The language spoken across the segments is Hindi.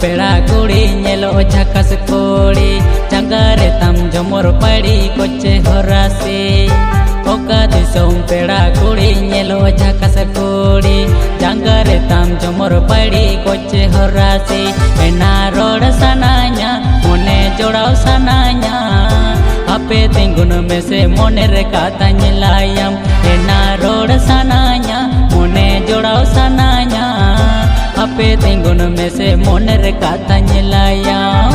पेड़ा कुड़ी नेलो झकास कोड़ी जंगारे तम जमोर पड़ी कोचे होरासी ओका दिसोम पेड़ा कुड़ी नेलो झकास कोड़ी जंगारे तम जमोर पड़ी कोचे होरासी एना रोड सनाया मोने जोड़ाव सनाया आपे तिंगुन में से मोने रे काता लायाम एना रोड सनाया मोने जोड़ाव सनाया आपे तिंगुन में से मोने रे काता लायाम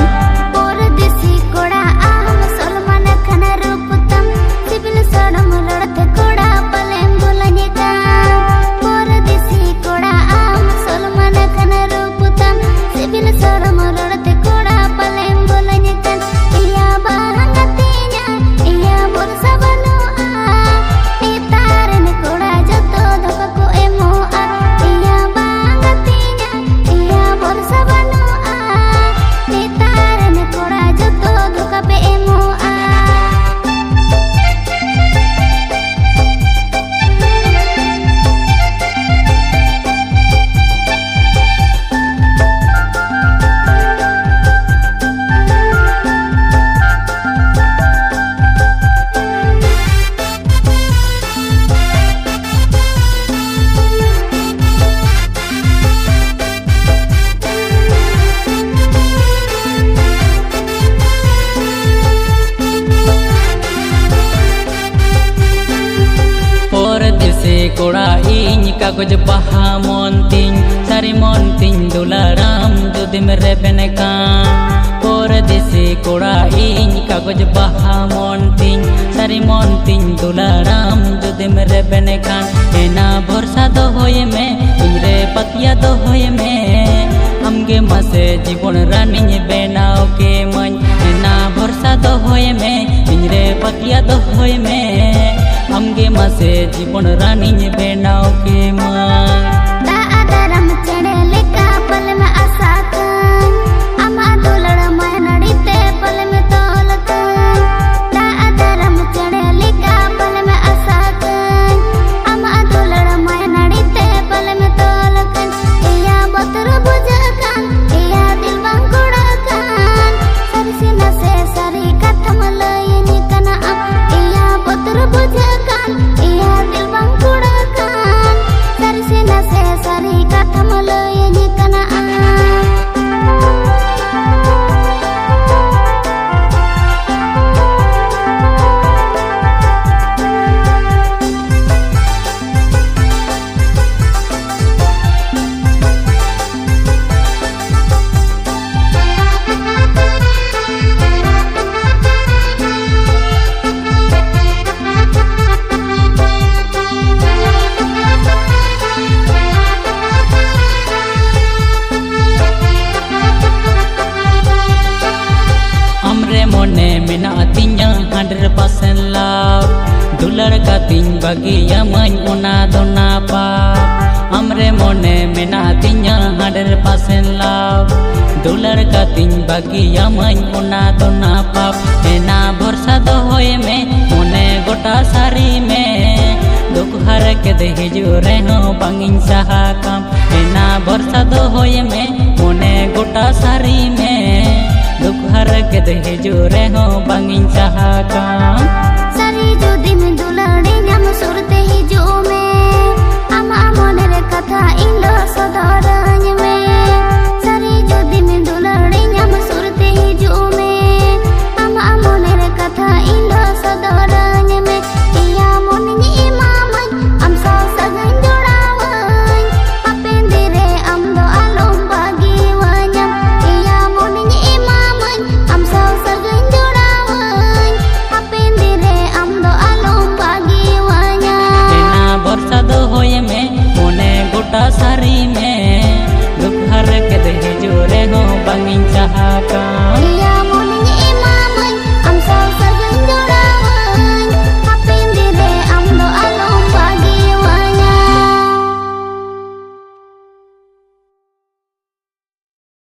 परदेसी कोड़ा आम सलमान खान रूपतम सिबिल सड़म लड़ते कोड़ा पलेम बोलने का परदेसी कोड़ा आम सलमान खान रूपतम सिबिल सड़म लड़ते कोड़ा पलेम बोलने का इया बांगतिया इया बोरसा बनुआ इतारन कोड़ा जतो धोका को एमोआ इया बांगतिया इया बोरसा बनुआ इतारन कोड़ा जतो धोका पे एमोआ कोड़ा इन कागज बहा मोन्तिन सारी मोन्तिन दुलाराम जुदी मेरे बने काम परदेसी कोड़ा इन कागज बहा मोन्तिन सारी मोन्तिन दुलाराम जुदी मेरे बने काम एना भरोसा दो होए में इनरे पतिया दो होए में हमगे मसे जीवन रानी बेनाव के मन एना भरोसा दो होए में इनरे पतिया दो होए में हमगे मसे जीवन रानी बेनाव के मन ता आदरम चढ़े लेका पल में आसाकन अमा दुलड़ मैं नड़ीते पल में तोलकन ता आदरम चढ़े लेका पल में आसाकन अमा दुलड़ मैं नड़ीते पल में तोलकन इया बतर बुझकन इया दिल बंकुड़कन सरी सीना से सरी कथम लयनी कना इया बतर बुझकन इया दिल बंकुड़कन सरी सीना से सरी कथम लयनी कना मोने मेना तिnya 100% love दुलड़ का तिन बगी यमन उना दोना पाप हमरे मोने मेना तिnya 100% love दुलड़ का तिन बगी यमन उना दोना पाप एना भरोसा दो होए में मोने गोटा सारी में दुख हर के दे हिजु रेनो बंगिन सहा काम एना भरोसा दो होए में मोने गोटा सारी में दुख हर के दे हिजुरे हो बंगिन चाहा काम सरी जुदी में दुलड़ी न्याम सुरते हिजु में आमा मोने रे कथा इंदो सदरन में सरी जुदी में दुलड़ी न्याम सुरते हिजु में आमा मोने रे कथा इंदो सदरन में इया मोने इमामन am so sagan jodawan apendire am do alom bagi wanyam iya moning imaman am so sagan jodawan apendire am do alom bagi wanyam एना भरोसा दो होए में मोने गोटा सारी में दुख हर के दे जोरे हो बंगिन चाहा काम